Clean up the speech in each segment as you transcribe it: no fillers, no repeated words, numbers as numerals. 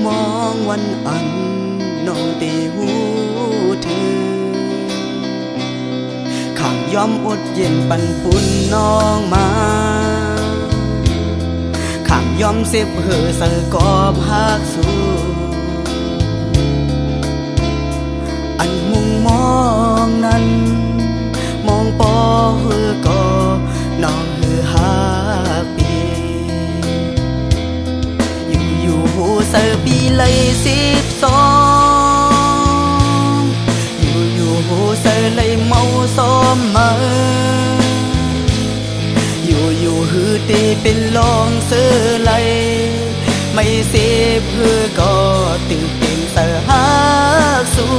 มองวันอันน้องตีหูถึงข้างยอมอดเย็นปันปุ่นน้องมาข้างยอมเสพเหอเสกอบหักสู้อันมุงมองนั้นมองปอหือก็น้องหือหักปีอยู่หูเสอปีเลย12อยู่หูเสอเลยเมาซ้อมมาอยู่หือตีเป็นลองเสือไหลไม่เสียเพื่อก็ตื่นเต้นเสอหักสู้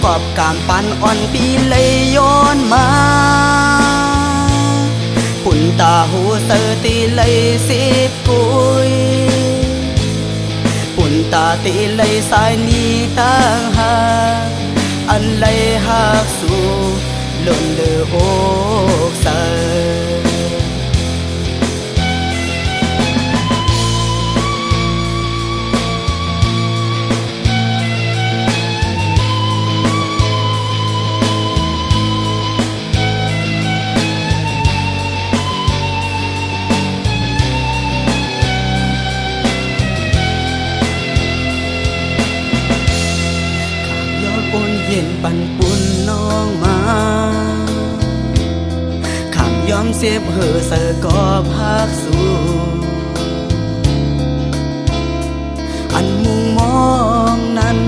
กอบกามปันอ่อนปีเลยย้อนมาปุ่นตาหูเสือตีเลย10 กุยปุ่นตาตีเลยสายนี้ตั้งหาอันเลยหักสู้ล้นเดืออกเสือเย็นปันปุ่นน้องมาข้ามยอมเสียบเหอเสอกอบหักสู้อันมุงมองนั้น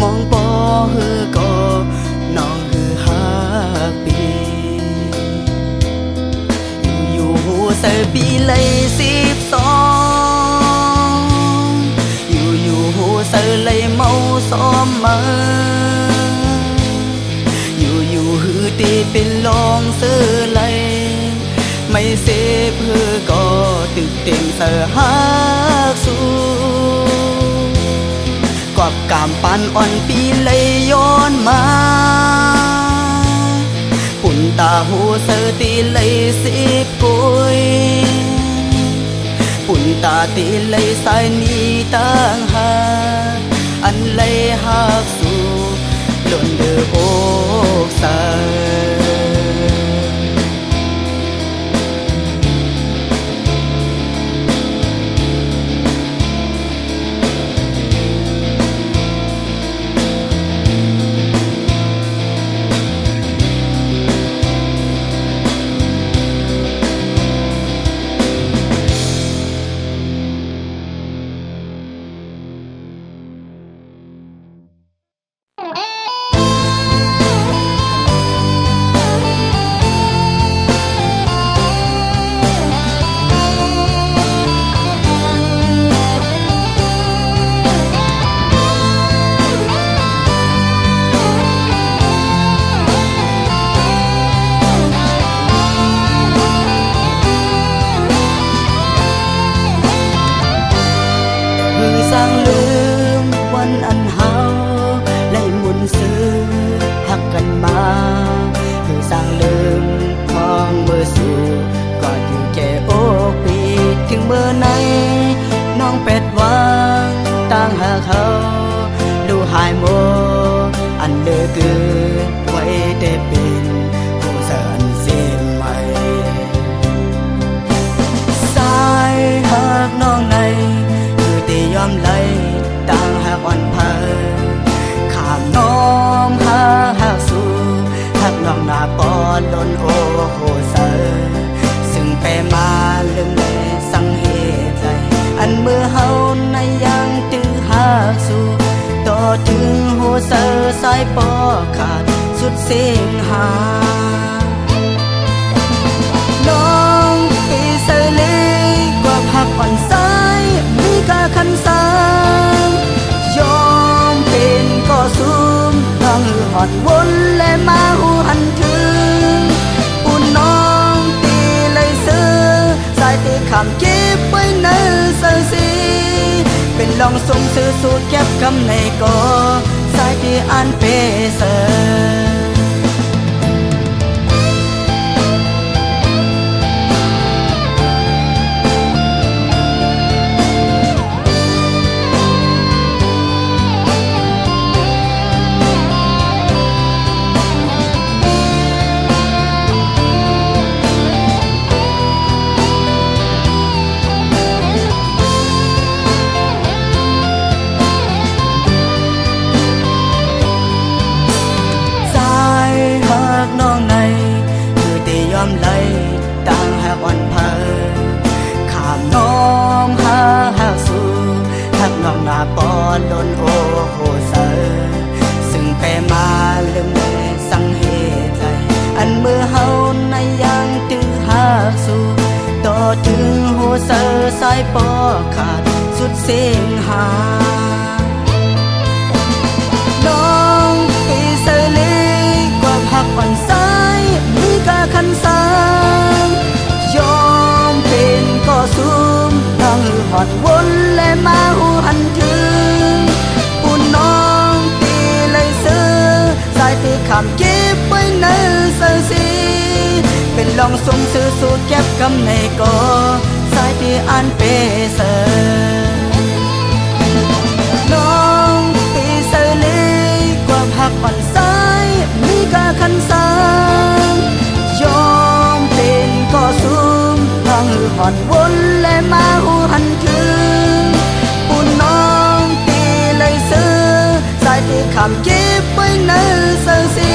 มองปอหือก็น้องหือหักปีอยู่หูเสอปีเลย12อยู่หูเสอเลยเมาซ้อมมาอยู่หือตีเป็นลองเสือไหลไม่เสพเพื่อก็ตึกเต็มเสือหักสู้กอบกามปันอ่อนปีเลยย้อนมาปุ่นตาหูเสือตีเลย10 กุยปุ่นตาตีเลยสายนี้ตั้งหาอันเลยหักสู้ล้นเดืออกเสืสร้างลืมวันอันเฮาได้หมุนซื้อหักกันมาคือสร้างลืมของเมื่อสู่ก่อนอยู่แก่โอกปีถึงเมื่อไหนน้องเป็ดวางต่างหาเขาดูหายโมอันเลือเกินไว้ได้เป็นผู้เสริญเสียใหม่สายหักน้องในยอมไหลต่างหากอ่อนเพอข้ามน้องหักสู้หักน้องหน้าปอนล้นโอ้โหเสอซึ่งไปมาลืมเลยสังเหตุใจอันเมื่อเฮาในยังตื้อหักสู้ต่อถึงหัวเสอสายปอขาดสุดเสียงหาน้องปีเสอเล็กกว่าผักอ่อนสายมีกาคันสางยอมเป็นก็ซุ่มน้องหอดวนและมาหูหันถึงอุ่นน้องตีเลยซื้อสายตีคำเก็บไว้ในเสื้อสีเป็นลองส่งซื้อสูตรเก็บคำในก่อสายที่อ่านเปเซอ ำไหลต่างหากอ่อนเพอข้ามน้อมหาหากสู่หักน้องหน้าปอนลนโอโหเสอซึ่งแพ้มาลืมแม่สังเหตุไรอันเมื่อเฮาในยังตื้อหากสู่ต่อถึงโหเสอสายปอขาดสุดเสียงหาน้องปีเสลีกว่าพักอ่อนซ้ายมีกาคันสางยอมเป็นก็สูมน้องหือหอดวนและมาหูหันถึงปุ่นน้องตีเลยซื้อสายตีคำเก็บไว้ในเสื้อสีเป็นลองสมซื้อสูตรเก็บกำในก่อสายตีอันเปเสอน้องปีเสลีกว่าพักอ่อนซ้ายมีกาคันสางยอมเป็นก็สูมน้องหือหอดวนและมาหูหันถึงปุ่นน้องตีเลยซื้อสายตีคำเก็บไว้ในเสื้อสี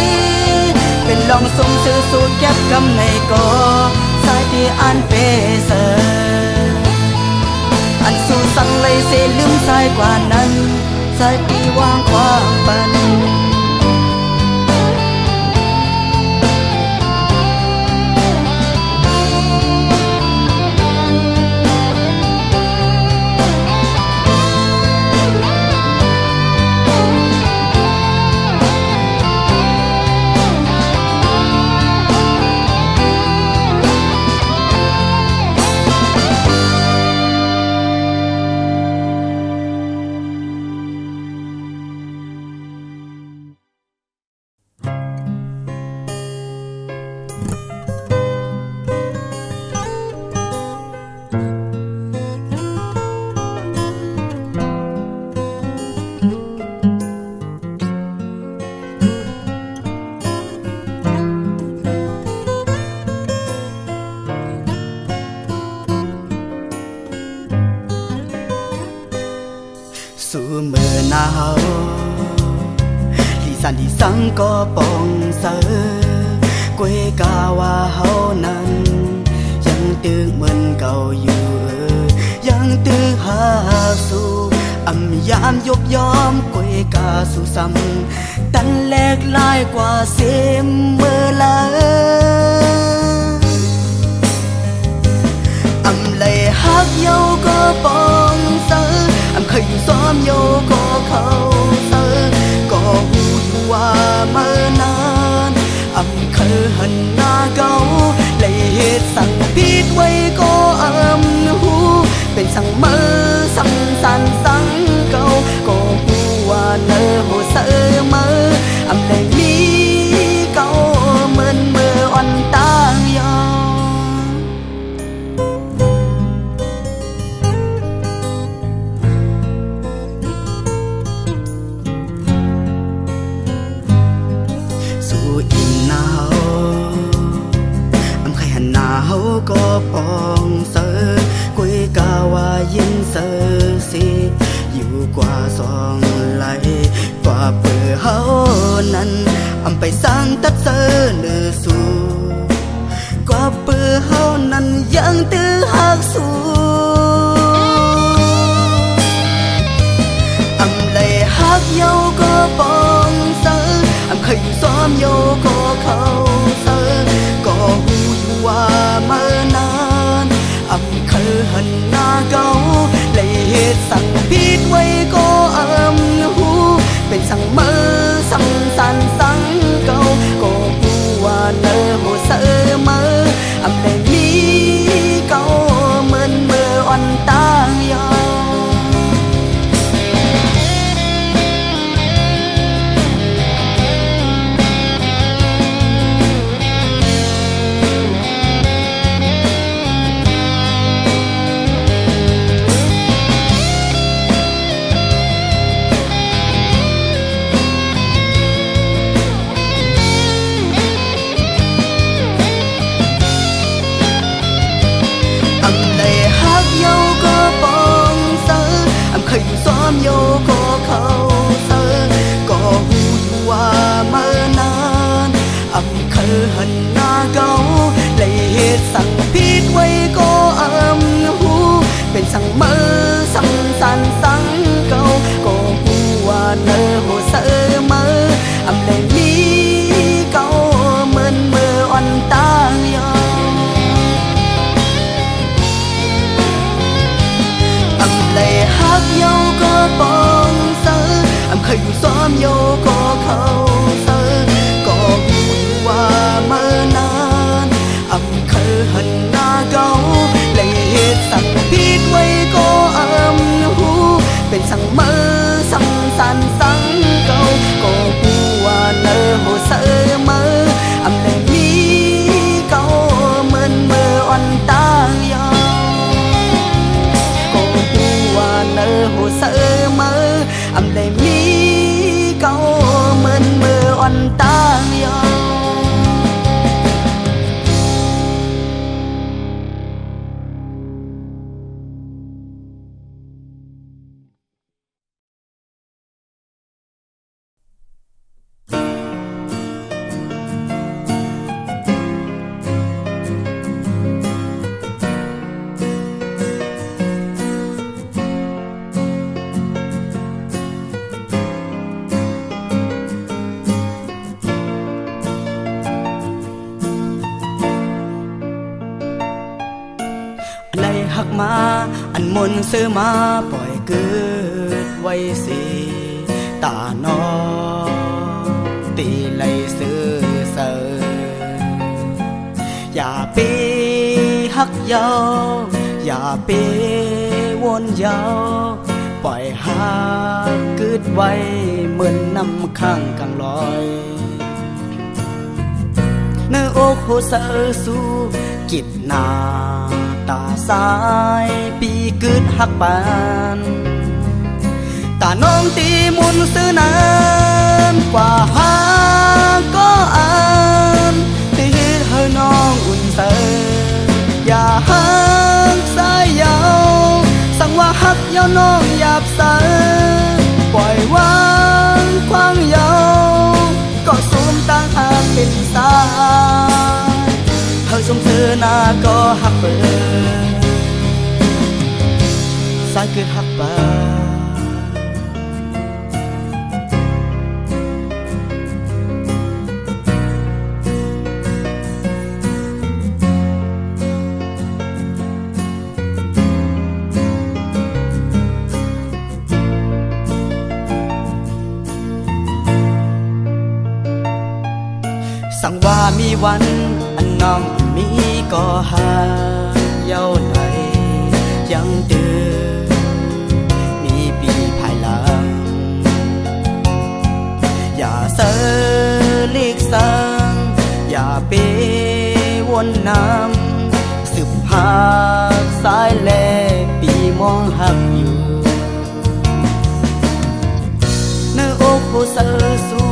เป็นลองสมซื้อสูตรเก็บกำในก่อสายตีอันเปเสออันสู่สั่งเลยเสลืมสายกว่านั้นสายตีวางความปันสู่เมื่อหนาวที่สันที่สังก็ปองเสอกวยกาว่าเฮานั้นยังตึกเหมือนเก่าอยู่ยังตึกหาสู่อำยามยกยอมกวยกาสู่ซ้ำตันแหลกลายกว่าเสียมเมื่อละอำเลยฮักเยาก็ปองเสออำเคยอยู่ซ้อมโยก็เขาเสอก็หูอยู่ว่าเมื่อนานอำเคยหันหน้าเก่าเลยเหตุสั่งผิดไว้ก็อำหูเป็นสั่งเมื่อสั่งสันสั่งเก่าก็หูว่าเนอโหเสอเมื่ออำเลยมีเก่าเหมือนเมื่ออ่อนตายอก็ปองเสอกวยกาว่ายินเสอสิอยู่กว่าสองไหลกว่าเปื่อเฮานั้นอำไปสร้างตัดเสอเนื้อสู่กว่าเปื่อเฮานั้นยังตื้อหักสู่อำเลยหักเยาก็ปองเสออำเคยอยู่ซ้อมโยก็เขาเสอก็หูอยู่ว่าเมื่อนานอำเคยหันหน้าเก่าเลยเหตุสั่งผิดไว้ก็อำหูเป็นสั่งเมื่อสั่งสันสั่งเก่าก็หูว่าเนอโหเสอเมื่ออำเลยมีเก่าเหมือนเมื่ออ่อนตายอ ตุสั่งผิดไว้ก็หูเป็นสั่งมือสั่งสันสั่งเก่าก็หูว่าเนอหูเสอมืออำเลยมีเก่าเหมือนมืออ่อนตายออำเลยฮักเยาก็ปองเสออำเคยอยู่ซ้อมโยก็เขาเสอก็หูว่าเมื่อนานอำเคยหันหน้าเก่าเลยเหตุสั่งผิดไว้ก็หูเป็นสั่งมือสั่งสันสั่งเก่าก็หูว่าเนอหูเสอมืออำเลยมีเก่าเหมือนมืออ่อนตายอก็หูว่าเนอหูเสอมืออำเลยมีเก่าเหมือนมืออ่อนตายอในหักมาอันมนซื้อมาปล่อยเกิดไว้สิตานอตีไลซื้อเสออย่าไปหักยาวอย่าไปวนยาวปล่อยหักเกิดไว้เหมือนน้ำข้างกลางลอยเนื้ออกโหเสอสู้กิดนาตาสายปีกึดหักปานตาน้องตีมุนซื้อนานกว่าหาก็อ่านตีให้น้องอุ่นเสออย่าหักสายยาวสั่งว่าหักยาวน้องหยาบเสอปล่อยวางควางยาวก็สูมตั้งหากเป็นสายเธอสมเธอหน้าก็หักเปิดสายเกิดหักปาสั่งว่ามีวันอันน้องมีก็หาเย้าไหนยังเดือมีปีภายหลังอย่าเสอลีกสังอย่าไปวนน้ำสืบหาสายแลปีมองหักอยู่เนื้ออกโหเสอสู้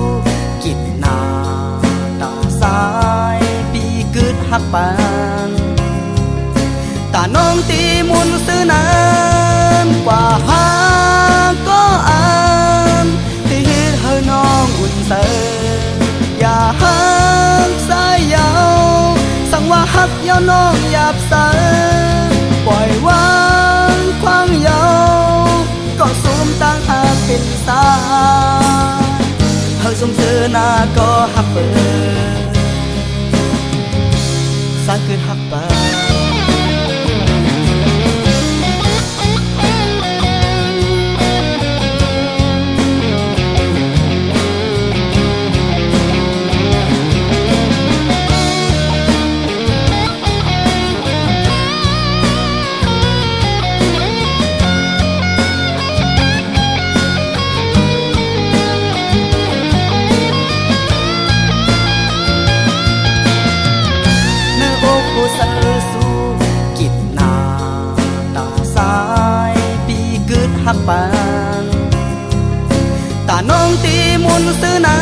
กิดนาสายปีกึดหักปานตาน้องตีมุนซื้อนานกว่าหาก็อ่านที่เฮ็ดให้น้องอุ่นเสออย่าหักสายยาวสั่งว่าหักยาวน้องหยาบเสอปล่อยวางควางยาวก็สูมตั้งหากเป็นสายเธอสมเธอหน้าก็หักเปิดสายเกิดหักปาเสอสู้กิดนาตาสายปีกึดหักปานตาน้องตีมุนซื้อนา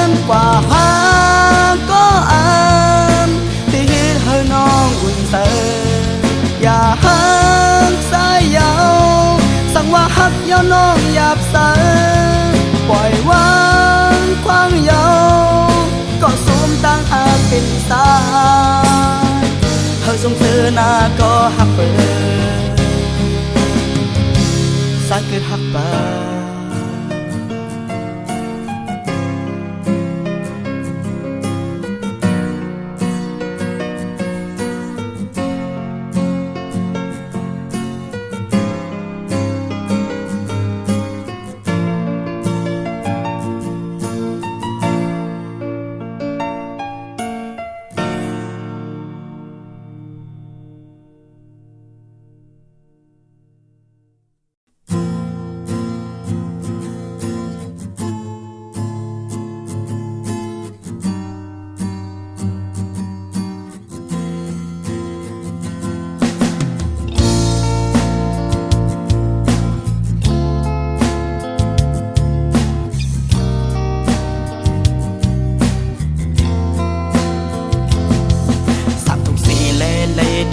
นกว่าหาก็อ่านที่เฮ็ดให้น้องอุ่นเสออย่าหักสายยาวสั่งว่าหักยาวน้องหยาบเสอปล่อยวางควางยาวก็สูมตั้งหากเป็นสาย นาก็ฮักเปิดสายเกิดฮักป่า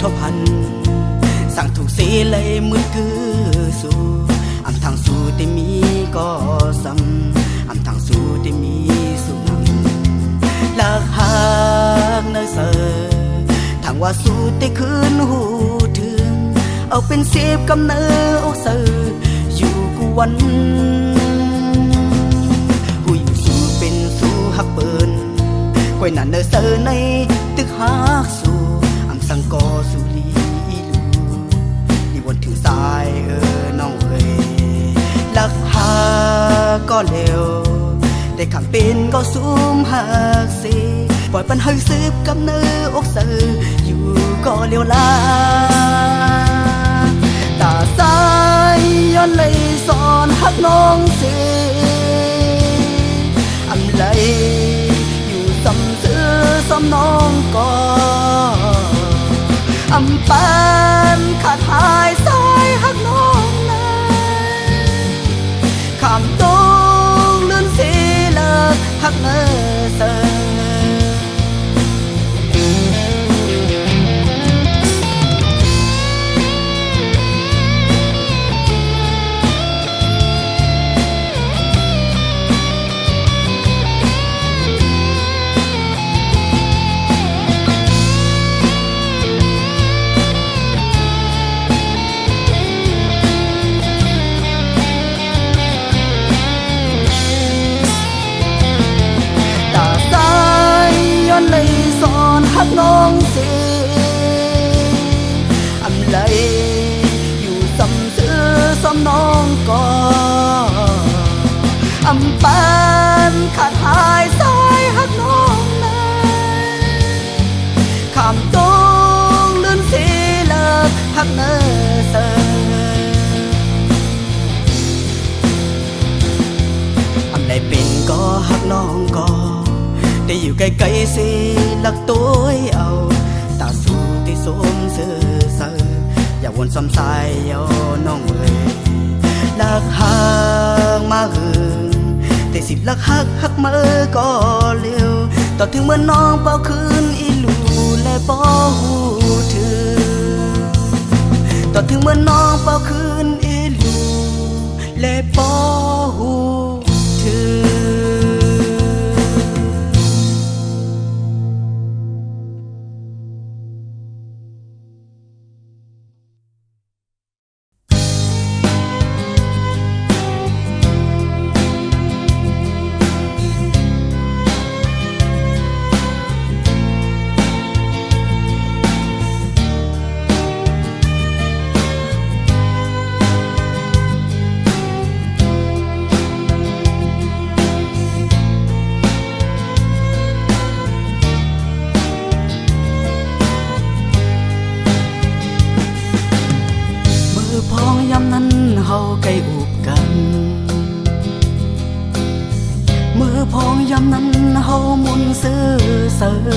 ทบพันสั่งถูกสีเลยมืดคือสู่อำทางสู่ได้มีก็ซ้ำอำทางสู่ได้มีสู่นำลักหักเนื้อเสือทางว่าสู่ได้คืนหูถึงเอาเป็นเสียบกำเนื้ออกเสืออยู่กูวันหูอยู่สู่เป็นสู่หักเปินก้อยหน้าเนื้อเสือในตึกหักสู่สังกอสุลีลูดีวนถึงสายน้องเอ๋ยลักหาก็เร็วได้ขังเป็นก็ซุ่มหักสิปล่อยปันให้สืบกับเนื้ออกเสืออยู่ก็เร็วลาตาสายย้อนเลยสอนหักน้องสิอำไลอยู่ซ้ำซื้อซ้ำน้องก็อำปานขาดหายสายหักน้องนาคำตรงเลื่อนสีเลิกหักเนื้อเสือเลยสอนหักน้องสิอำไลอยู่ซ้ำซื้อซ้ำน้องก็อำปานขาดหายสายหักน้องนาคำตรงเลื่อนสีเลิกหักเนื้อเสืออำไลเป็นก็หักน้องก็ได้อยู่ไกลๆสิลักตัวเอาตาสู้ที่สมเสือเสืออย่าวนซ้ำสายเอาน้องเอ๋ยลักหางมาหึงแต่สิบลักหักมือก็เร็วต่อถึงเมื่อน้องเป่าคืนอีลูและบ่หูถึงต่อถึงเมื่อน้องเป่าคืนอีลูและบ่หูถึงพองยามนั้นเฮาใกล้อุบกันมือพองยามนั้นเฮามุนซื้อเสือ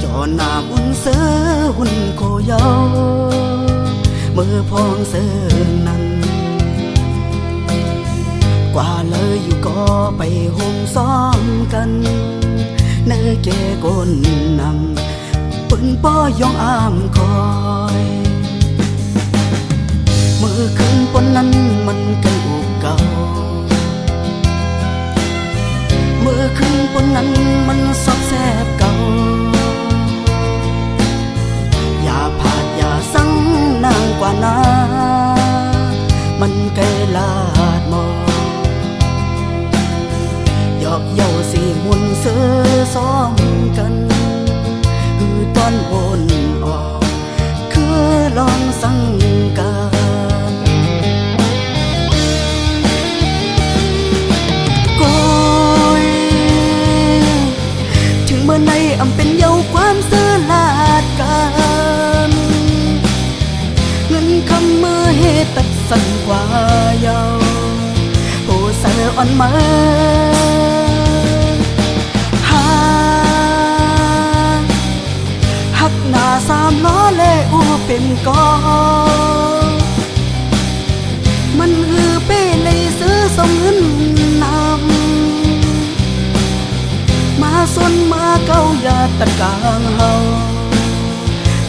จอหน้ามุนซื้อหุ่นโคเยามือพองซื้อนั้นกว่าเลยอยู่ก็ไปห่มซ้อมกันเนื้อแก่ก้นนำปืนป้อยองอ้ามคอยเมื่อคืนปนนั้นมันเก่าเก่าเมื่อคืนปนนั้นมันซอกแซบเก่า อในอำเป็นเยาความเสือลาดกันเงินคำมือเหตุตัดสั่นกว่าเยาโอ้เสืออ่อนมาหักหน้าสามล้อเล่อูเป็นกอมันฮือเป้เลยซื้อส่งเงินนำมาส่วนมาเก้าอย่าตัดกลางเฮา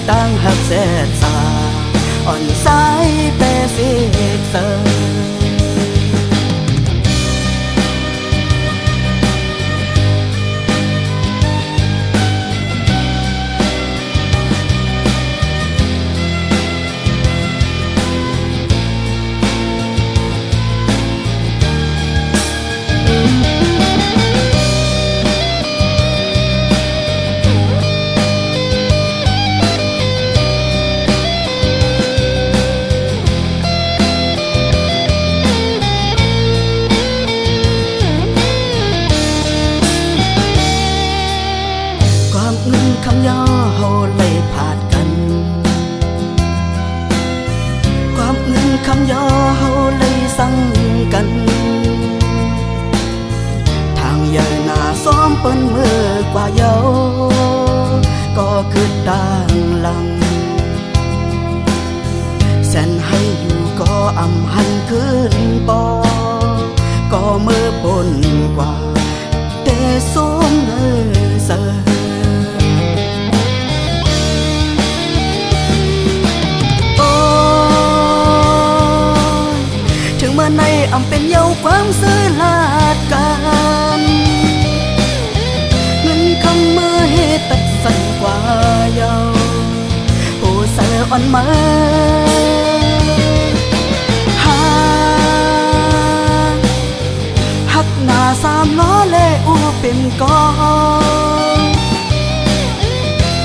ตั้งหักแสดสาอ่อนสายเปเสกเสอคำย่อเฮาเลยผาดกันความเงินคำย่อเฮาเลยสั่งกันทางใหญ่หน้าซ้อมเปิ้นมือกว่าเยาก็คือต่างหลังแสนให้อยู่ก็อำหันขึ้นปอก็มือปนกว่าแต่ซ้อมเงยเสอในอำเป็นเยาความซื้อลาดกันเงินคำมือเหตุตัดสั่นกว่าเยาโอ้เสืออ่อนมาหักหน้าสามล้อเล่อูเป็นกอ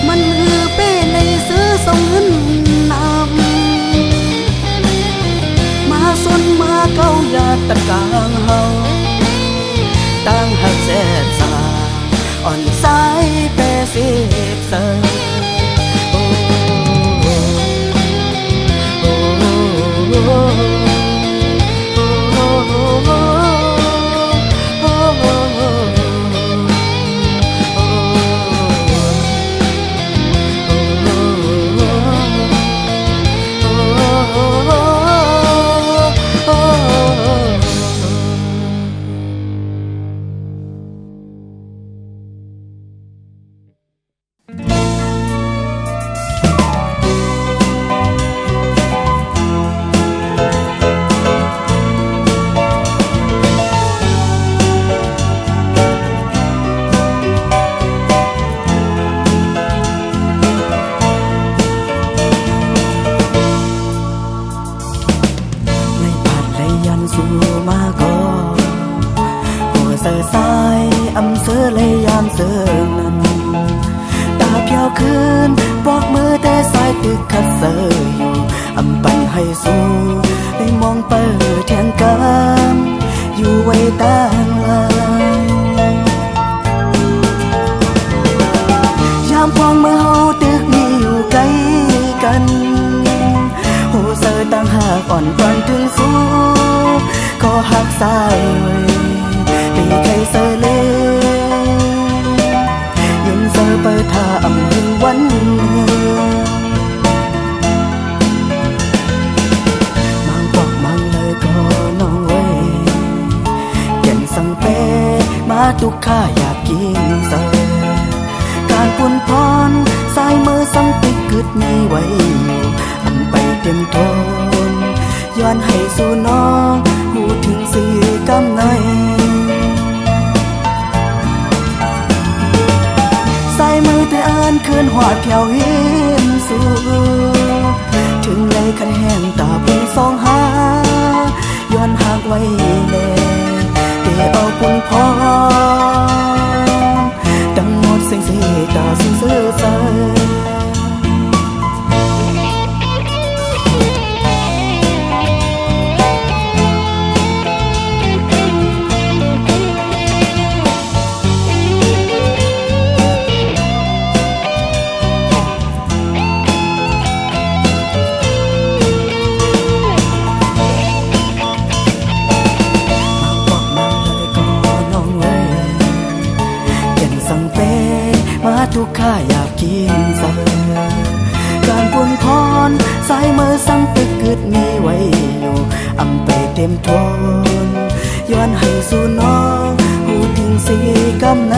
มันฮือเป้ในซื้อส่งเงินนำส่วนมาเก้าอย่าตัดกลางเฮาตั้งหักแสดสาอ่อนสายเปเสกเสอโอ้โอ้โอ้คัดเสยอยู่อำปันให้สู้ได้มองเปิดแทนกันอยู่ไว้ต่างลายามพองเมื่อเฮาตึกนี้อยู่ไกลกันหูเสยต่างหากอ่อนก่อนถึงสู้ก็หักสายไว้ปีใครเสยเลยยังเสยเปิดท่าอำถึงวันทุกข้าอยากกินเสยการปุ่นพรสายมือสังติกึดมีไว้อยู่อันไปเต็มทนย้อนให้สู่น้องหูถึงสีกำในสายมือแต่อ่านคืนหอดแถวหินสู่ถึงเลยคันแห้งตาเป็นสองหาย้อนหากไว้เลยเอาปุ่นพรดังหมดเสียงสีตาซึ่งซื่อใส เ ทุกข้าอยากกินเสการปวนพรสายมือสั่งตึกกึดมีไว้อยู่อำไปเต็มทนย้อนให้สู่น้องหูถึงสีกำใน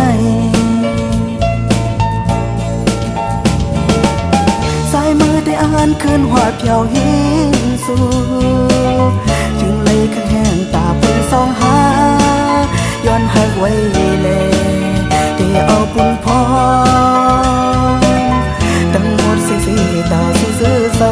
สายมือได้อ่านคืนหัวเพียวหินสู่จึงเลยขันแห้งตาปุ่นสองหาย้อนหักไว้เลยที่เอาปุ่นพรตั้งหมดสีตาซื่อเศร้า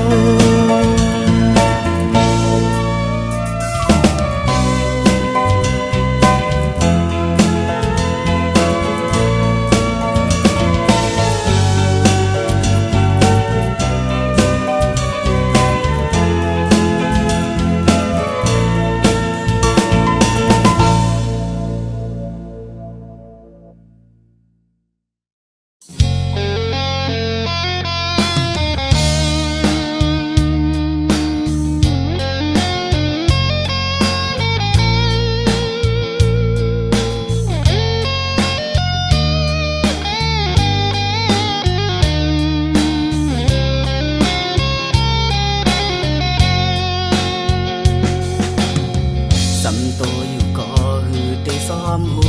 สำโตอยู่ก็หือได้ซ้อมหู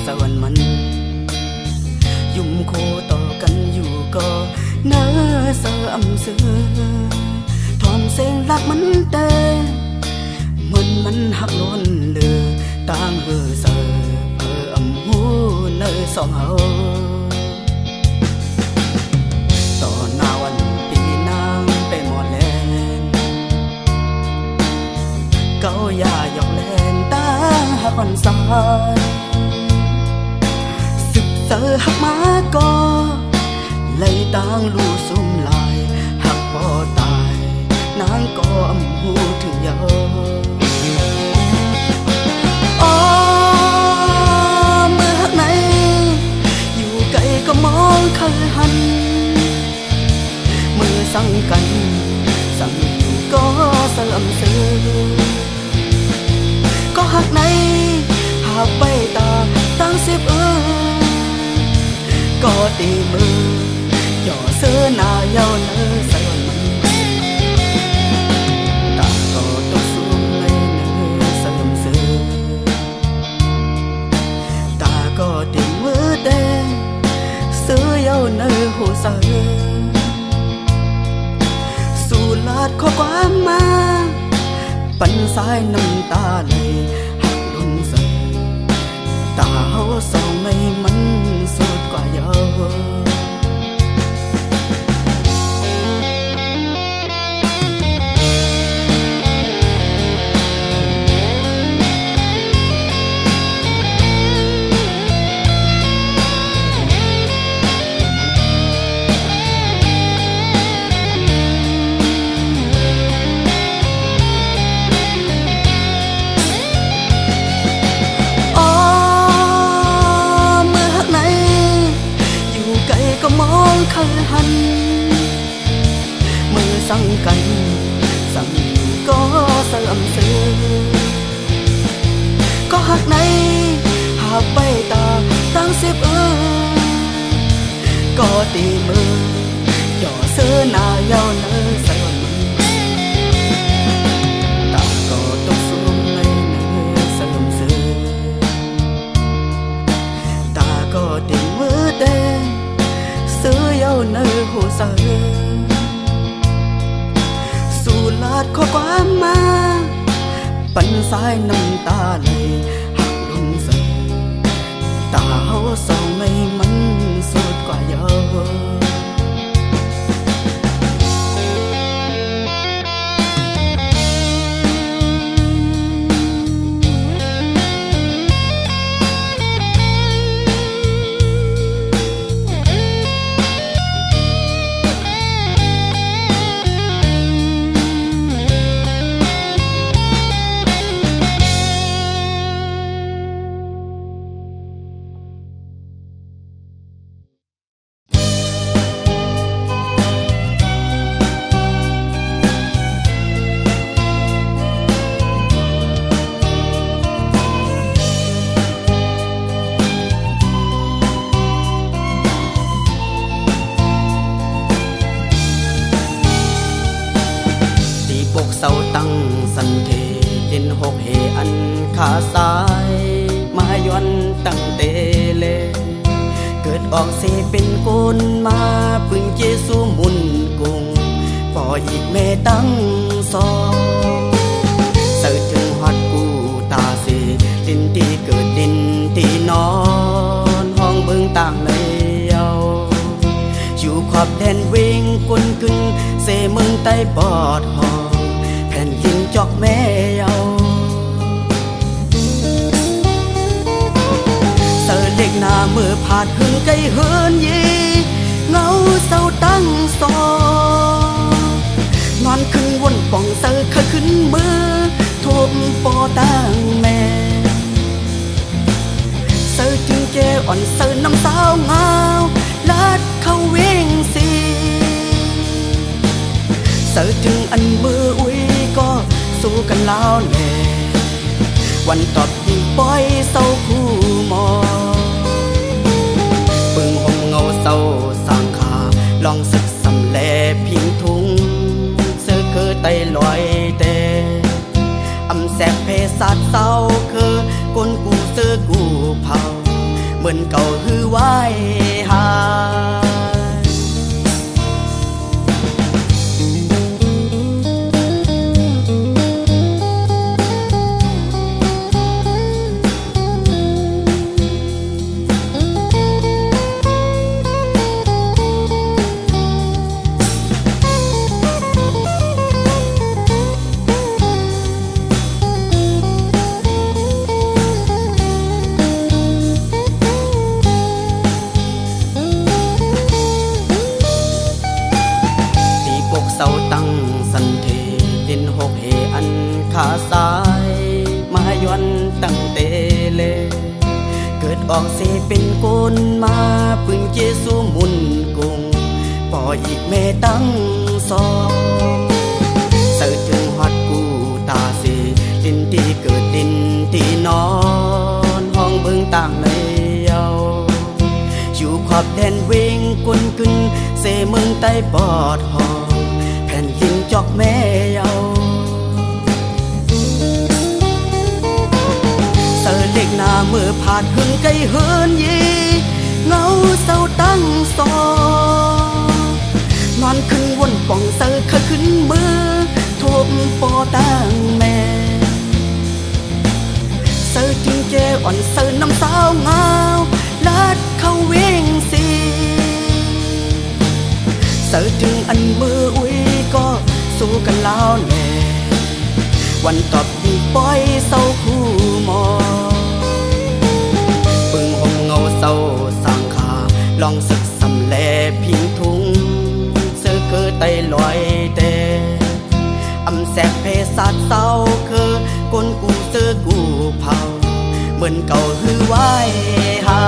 สวรรค์มันยุ่มโคต่อกันอยู่ก็เนื้อเสืออำเสือทอมเสียงรักมันเตะมันหักล้นเดือต่างเหือเสือเพื่ออำหูเนื้อสองเฮาต่อหน้าวันปีนางไปหมดแล้วเก้าอย่าหยอกเล่นตาหักอ่อนสายสึกเสือหักมาก็เลยต่างลู่ซุ่มลายหักพอตายนางก็อำหูถึงยาวอ๋อเมื่อหักไหนอยู่ไกลก็มองเคยหันมือสั่งกันสั่งอยู่ก็เสื่อมเสือก็หักในหากไปตาตั้งสิบก็ตีมือย่อเสื้อหน้าเย้าเนื้อใส่มันตาก็ตกสูงในเนื้อเสื่อมเสือตาก็ตีมือเต้เสื้อเย้าเนื้อหูเสือสู่ลาดข้อความมาปันสายน้ำตาไหลหักล้นใส่ตาเฮาสองในมันสุดกว่าเยาก็มองเคยหันมือสั่งกันสั่งอยู่ก็เสื่อมเสือก็หักในหากไปตาตั้งสิบก็ตีมือย่อเสื้อหน้าเย้าเนื้อใส่มันตาก็ตกสูงในเนื้อเสื่อมเสือตาก็ตีมือเต้เสื้อเย้าเนื้อหูเสือสู่ลาดข้อความมาปันสายน้ำตาไหลหักล้นเสือตาเฮาสองในมันสุดกว่าเยา เศร้าตั้งสันเทลินหกเหอันขาสายมาย้อนตั้งเตเลเกิดออกเสเป็นก้นมาพึ่งเจสูมุนกุงพออีกแม่ตั้งสองเสิร์ถึงฮอดกูตาเสลินที่เกิดดินที่นอนห้องเบิ่งต่างในเยาอยู่ขอบแดนเวงกุนกึ่งเสมึงใต้ปอดหอแผ่นดินจอกแม่เยาเสิร์เล็กหน้ามือผาดหึงไกลเฮินยีเงาเศร้าตั้งสอนอนขึ้นวนป่องเสิร์ขึ้นมือทุบปอตั้งแม่เสิร์จึงเจอ่อนเสิร์น้ำสาวเงาลัดเข้าเวงสีเสิร์จึงอันมืออุ้ยก็สู้กันแล้วแน่วันตอบยิ่งปล่อยเศร้าคู่มอปึงห่มเงาเศร้าสางขาลองศึกสำแลพิงทุงเสือคือไตลอยแต่อำแสบเพศาสเศร้าคือกนกูเสือกูเผาเหมือนเก่าฮือไว้หาเศร้าตั้งสันเทลินหกเหอันขาสายมาย้อนตั้งเตเลเกิดออกเสเป็นก้นมาพึ่งเจสูมุนกุงปออีกแม่ตั้งสองเสิร์ถึงฮอดกูตาเสลินที่เกิดดินที่นอนห้องเบิ่งต่างในเยาอยู่ขอบแดนเวงกุนกึ่งเสเมืองใต้ปอดหอแผ่นดินจอกแม่เยาเสิร์เล็กหน้ามือผาดหึงไกลเฮินยีเงาเศร้าตั้งสอนอนขึ้นวนป่องเสิร์ขึ้นมือทุบปอตั้งแม่เสิร์จึงเจอ่อนเสิร์น้ำสาวเงาลัดเข้าเวงสีเสิร์จึงอันมืออุ้ยก็สู้กันแล้วแน่วันตอบยิ่งปล่อยเศร้าคู่มอปึงห่มเงาเศร้าสางขาลองศึกสำแลพิงทุงเสือคือไตลอยแต่อำแสบเพศาสเศร้าคือกนกูเสือกูเผาเหมือนเก่าฮือไว้หา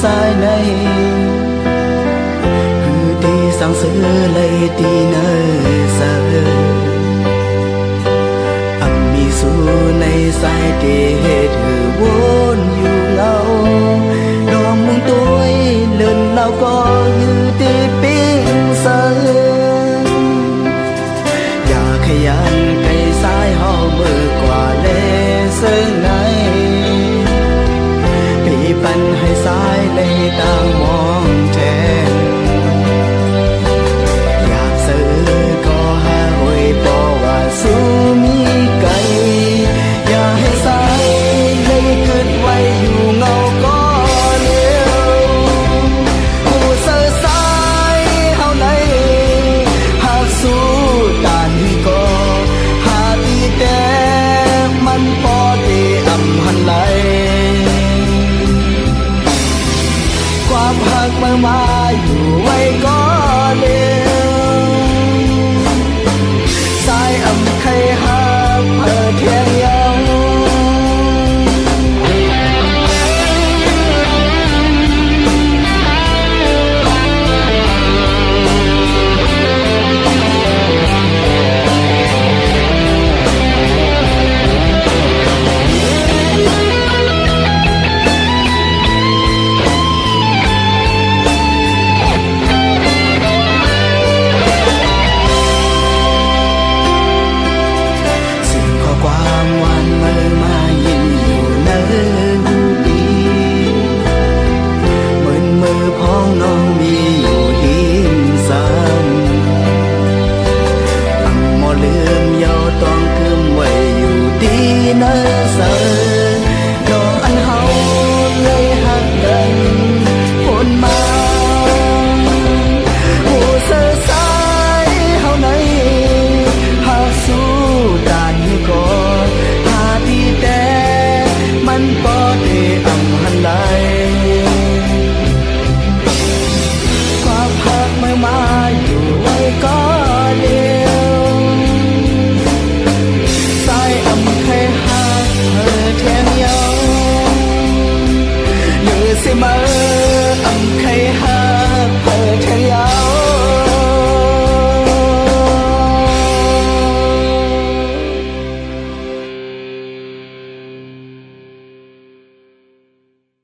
สายในคือตีสังเสือเลยตีเนยเสืออันมีสู่ในสายเดเหตุวนอยู่เงาดอมมุงตัวเลื่อนเราก็คือตีปิ้งเสืออยากขยันไปสายห่อมือกว่าเลเสือในปันให้สายเลยต่างมอง